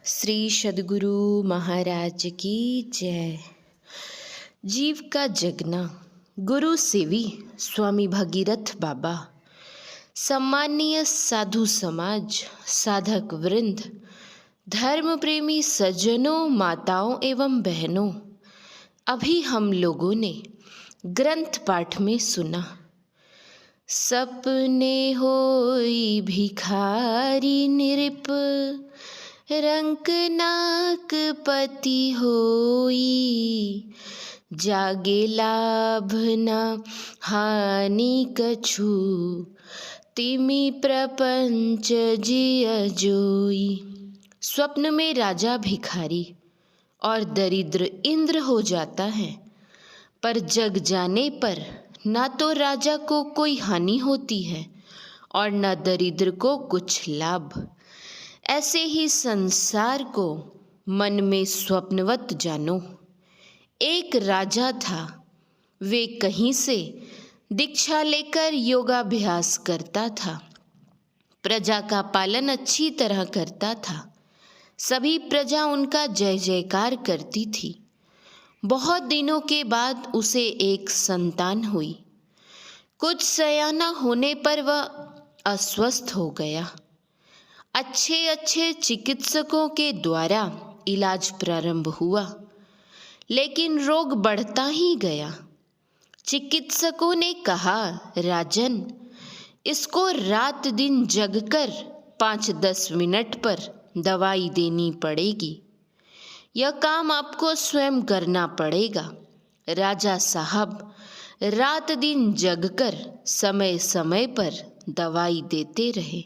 श्री सद्गुरु महाराज की जय। जीव का जगना गुरु सेवी स्वामी भगीरथ बाबा, सम्मानीय साधु समाज, साधक वृंद, धर्म प्रेमी सज्जनों, माताओं एवं बहनों, अभी हम लोगों ने ग्रंथ पाठ में सुना, सपने होई भिखारी निरप, रंक नाक पति होई, जागे लाभ न हानि कछु, तिमि प्रपंच जिय जोई। स्वप्न में राजा भिखारी और दरिद्र इंद्र हो जाता है, पर जग जाने पर ना तो राजा को कोई हानि होती है और न दरिद्र को कुछ लाभ। ऐसे ही संसार को मन में स्वप्नवत जानो। एक राजा था, वे कहीं से दीक्षा लेकर योगाभ्यास करता था, प्रजा का पालन अच्छी तरह करता था, सभी प्रजा उनका जय जयकार करती थी। बहुत दिनों के बाद उसे एक संतान हुई। कुछ सयाना होने पर वह अस्वस्थ हो गया। अच्छे अच्छे चिकित्सकों के द्वारा इलाज प्रारंभ हुआ, लेकिन रोग बढ़ता ही गया। चिकित्सकों ने कहा, राजन, इसको रात दिन जगकर 5-10 मिनट पर दवाई देनी पड़ेगी। यह काम आपको स्वयं करना पड़ेगा। राजा साहब रात दिन जगकर समय समय पर दवाई देते रहे।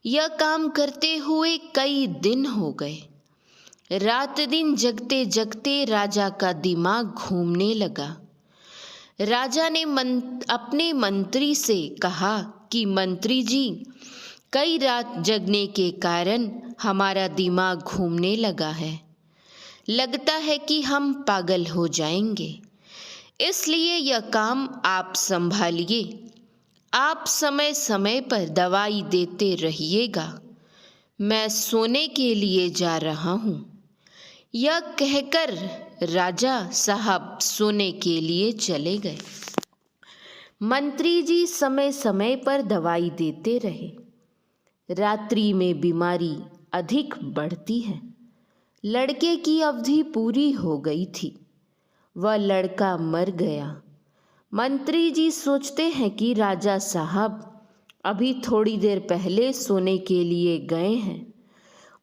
यह काम करते हुए कई दिन हो गए। रात दिन जगते जगते राजा का दिमाग घूमने लगा। राजा ने अपने मंत्री से कहा कि मंत्री जी, कई रात जगने के कारण हमारा दिमाग घूमने लगा है। लगता है कि हम पागल हो जाएंगे, इसलिए यह काम आप संभालिए। आप समय समय पर दवाई देते रहिएगा। मैं सोने के लिए जा रहा हूँ। यह कहकर राजा साहब सोने के लिए चले गए। मंत्री जी समय समय पर दवाई देते रहे। रात्रि में बीमारी अधिक बढ़ती है। लड़के की अवधि पूरी हो गई थी, वह लड़का मर गया। मंत्री जी सोचते हैं कि राजा साहब अभी थोड़ी देर पहले सोने के लिए गए हैं,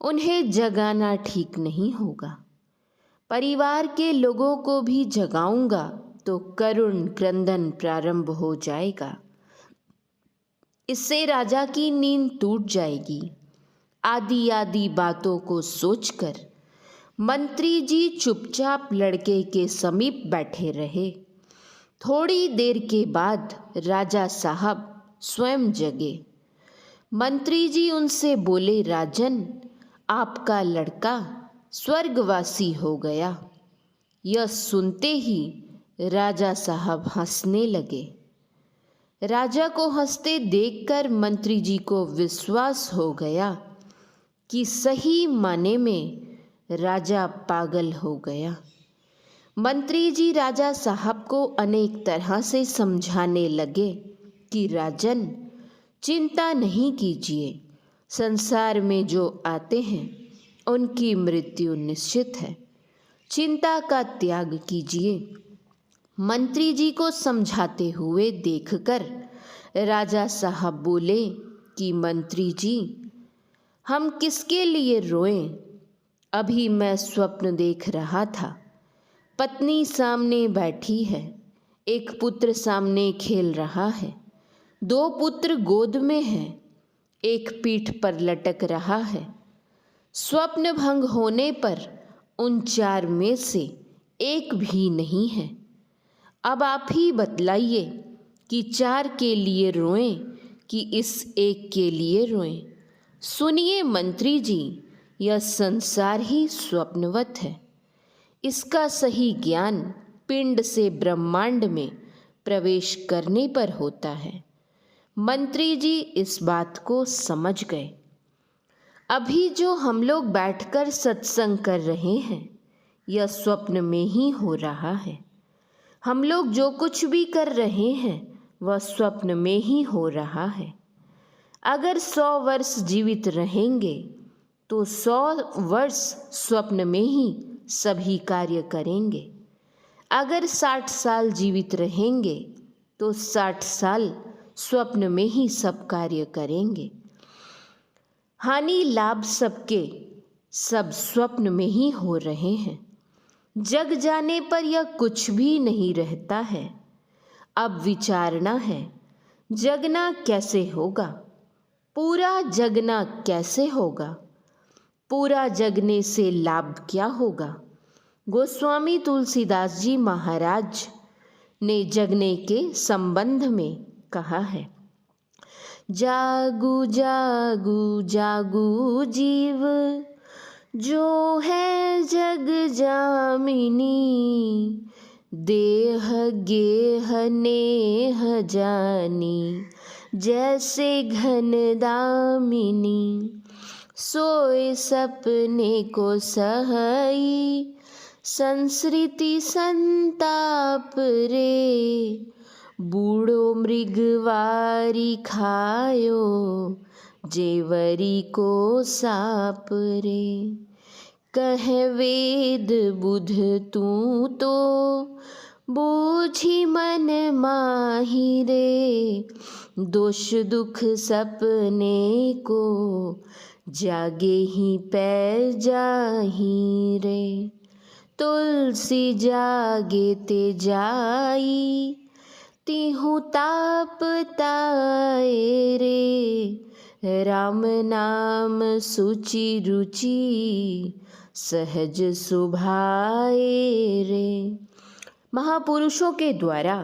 उन्हें जगाना ठीक नहीं होगा। परिवार के लोगों को भी जगाऊंगा तो करुण क्रंदन प्रारंभ हो जाएगा। इससे राजा की नींद टूट जाएगी। आदि आदि बातों को सोचकर मंत्री जी चुपचाप लड़के के समीप बैठे रहे। थोड़ी देर के बाद राजा साहब स्वयं जगे। मंत्री जी उनसे बोले, राजन, आपका लड़का स्वर्गवासी हो गया। यह सुनते ही राजा साहब हंसने लगे। राजा को हंसते देखकर मंत्री जी को विश्वास हो गया कि सही माने में राजा पागल हो गया। मंत्री जी राजा साहब को अनेक तरह से समझाने लगे कि राजन, चिंता नहीं कीजिए, संसार में जो आते हैं उनकी मृत्यु निश्चित है, चिंता का त्याग कीजिए। मंत्री जी को समझाते हुए देखकर राजा साहब बोले कि मंत्री जी, हम किसके लिए रोएं? अभी मैं स्वप्न देख रहा था। पत्नी सामने बैठी है, एक पुत्र सामने खेल रहा है, 2 पुत्र गोद में हैं, एक पीठ पर लटक रहा है। स्वप्न भंग होने पर उन 4 में से एक भी नहीं है। अब आप ही बतलाइए कि 4 के लिए रोएं कि इस एक के लिए रोएं। सुनिए मंत्री जी, यह संसार ही स्वप्नवत है। इसका सही ज्ञान पिंड से ब्रह्मांड में प्रवेश करने पर होता है। मंत्री जी इस बात को समझ गए। अभी जो हम लोग बैठकर सत्संग कर रहे हैं यह स्वप्न में ही हो रहा है। हम लोग जो कुछ भी कर रहे हैं वह स्वप्न में ही हो रहा है। अगर 100 वर्ष जीवित रहेंगे तो 100 वर्ष स्वप्न में ही सभी कार्य करेंगे। अगर 60 साल जीवित रहेंगे तो 60 साल स्वप्न में ही सब कार्य करेंगे। हानि लाभ सबके सब स्वप्न में ही हो रहे हैं। जग जाने पर यह कुछ भी नहीं रहता है। अब विचारना है, जगना कैसे होगा, पूरा जगना कैसे होगा, पूरा जगने से लाभ क्या होगा। गोस्वामी तुलसीदास जी महाराज ने जगने के संबंध में कहा है, जागू जागू जागू जीव जो है जग जामिनी, देह गेह नेह जानी जैसे घन दामिनी। सोए सपने को सहई संस्कृति संताप रे, बूढ़ो मृगवारी खायो जेवरी को साप रे। कह वेद बुध तू तो बूझी मन माही रे, दोष दुख सपने को जागे ही पै जाही रे। तुलसी जागे ते जाई तिहु ताप ताए रे, राम नाम सुचि रुचि सहज सुभाए रे। महापुरुषों के द्वारा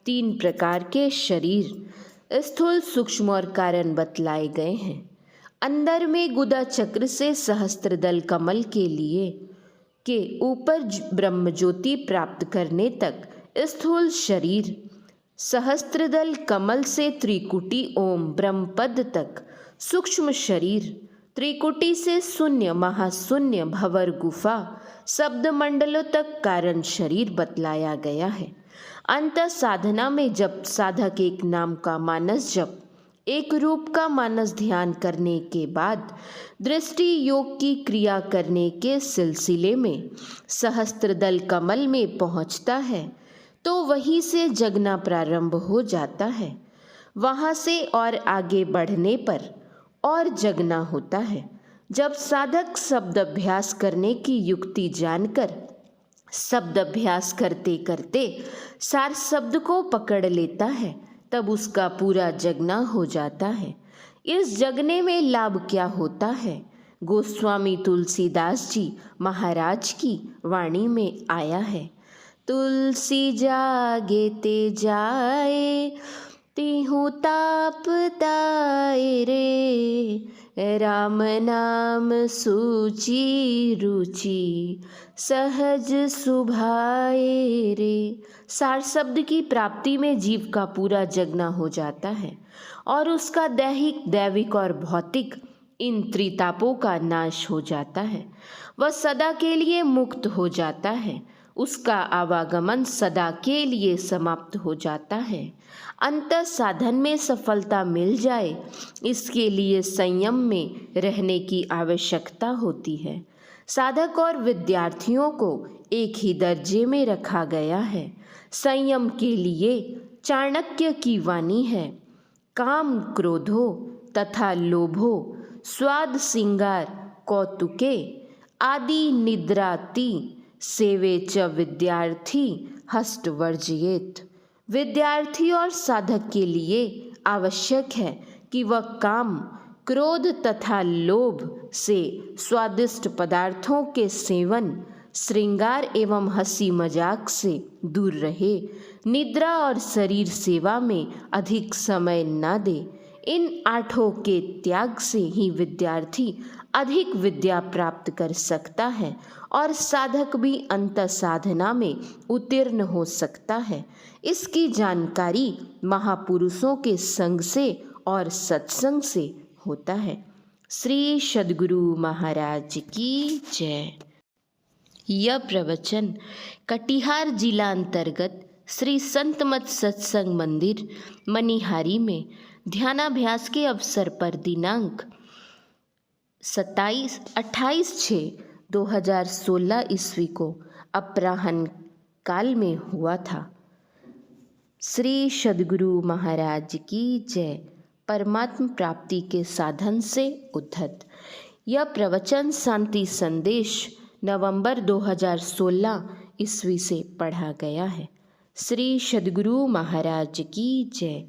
3 प्रकार के शरीर स्थूल सूक्ष्म और कारण बतलाए गए हैं। अंदर में गुदा चक्र से सहस्त्रदल कमल के लिए के ऊपर ब्रह्म ज्योति प्राप्त करने तक स्थूल शरीर, सहस्त्रदल कमल से त्रिकुटी ओम ब्रह्मपद तक सूक्ष्म शरीर, त्रिकुटी से शून्य महाशून्य भंवर गुफा शब्द मंडलों तक कारण शरीर बतलाया गया है। अंत साधना में जब साधक एक नाम का मानस जप, एक रूप का मानस ध्यान करने के बाद दृष्टि योग की क्रिया करने के सिलसिले में सहस्त्रदल कमल में पहुंचता है तो वहीं से जगना प्रारंभ हो जाता है। वहाँ से और आगे बढ़ने पर और जगना होता है। जब साधक शब्द अभ्यास करने की युक्ति जानकर शब्द अभ्यास करते करते सार शब्द को पकड़ लेता है तब उसका पूरा जगना हो जाता है। इस जगने में लाभ क्या होता है, गोस्वामी तुलसीदास जी महाराज की वाणी में आया है। तुलसी जागे ते जाए तिहु ताप ताए रे, राम नाम सूची रुचि सहज सुभाए रे। सार शब्द की प्राप्ति में जीव का पूरा जगना हो जाता है और उसका दैहिक दैविक और भौतिक इन त्रितापों का नाश हो जाता है। वह सदा के लिए मुक्त हो जाता है, उसका आवागमन सदा के लिए समाप्त हो जाता है। अंत साधन में सफलता मिल जाए इसके लिए संयम में रहने की आवश्यकता होती है। साधक और विद्यार्थियों को एक ही दर्जे में रखा गया है। संयम के लिए चाणक्य की वाणी है, काम क्रोधो तथा लोभो स्वाद सिंगार कौतुके आदि निद्राति सेवे च विद्यार्थी हस्त वर्जयेत। विद्यार्थी और साधक के लिए आवश्यक है कि वह काम क्रोध तथा लोभ से स्वादिष्ट पदार्थों के सेवन, श्रृंगार एवं हंसी मजाक से दूर रहे, निद्रा और शरीर सेवा में अधिक समय न दे। इन 8 के त्याग से ही विद्यार्थी अधिक विद्या प्राप्त कर सकता है और साधक भी अंत साधना में उत्तीर्ण हो सकता है। इसकी जानकारी महापुरुषों के संग से और सत्संग से होता है। श्री सद्गुरु महाराज की जय। यह प्रवचन कटिहार जिला अंतर्गत श्री संत मत सत्संग मंदिर मनिहारी में ध्यानाभ्यास के अवसर पर दिनांक 28/6/2016 ईस्वी को अपराह्न काल में हुआ था। श्री सद्गुरु महाराज की जय। परमात्म प्राप्ति के साधन से उद्धत। यह प्रवचन शांति संदेश नवंबर 2016 ईस्वी से पढ़ा गया है। श्री सद्गुरु महाराज की जय।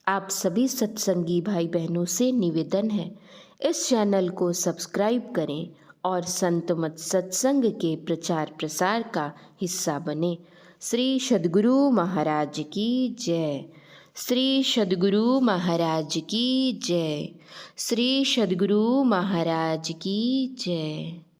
आप सभी सत्संगी भाई बहनों से निवेदन है, इस चैनल को सब्सक्राइब करें और संत मत सत्संग के प्रचार प्रसार का हिस्सा बने। श्री सद्गुरु महाराज की जय। श्री सद्गुरु महाराज की जय। श्री सद्गुरु महाराज की जय।